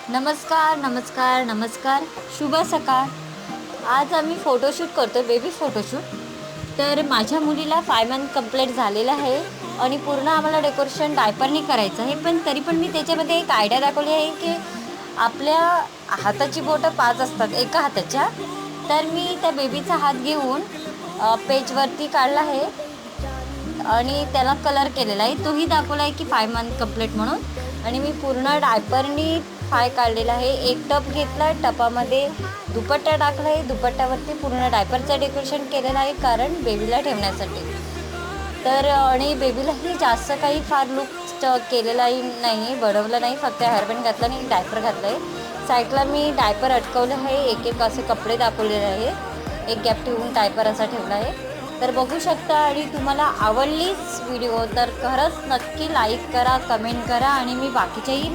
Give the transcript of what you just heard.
नमस्कार नमस्कार नमस्कार. शुभ सकाळ. आज आम्ही फोटोशूट करतो, बेबी फोटोशूट. तर माझ्या मुलीला 5 मंथ कंप्लीट झालेलं आहे आणि पूर्ण आम्हाला डेकोरेशन डायपरनी करायचं आहे. पण तरी पण मी त्याच्यामध्ये एक आयडिया दाखवली आहे की आपल्या हाताची बोटं 5 असतात एका हाताच्या. तर मी त्या बेबीचा हात घेऊन पेजवरती काढला आहे आणि त्याला कलर केलेला आहे. तोही दाखवला आहे की 5 मंथ कंप्लीट म्हणून. आणि मी पूर्ण डायपरनी काढलेला आहे. एक टप घेतला आहे, टपामध्ये दुपट्टा टाकला आहे, दुपट्ट्यावरती पूर्ण डायपरचं डेकोरेशन केलेलं आहे कारण बेबीला ठेवण्यासाठी. तर आणि बेबीलाही जास्त काही फार लुक केलेलाही नाही, बनवलं नाही, फक्त हेअरबँड घातला आणि डायपर घातलं आहे. साईडला मी डायपर अटकवलं आहे, एक एक असे कपडे दाखवलेले आहे, एक गॅप ठेवून डायपर असा ठेवला आहे. तर बघू शकता. आणि तुम्हाला आवडलीच व्हिडिओ तर खरंच नक्की लाईक करा, कमेंट करा आणि मी बाकीच्याही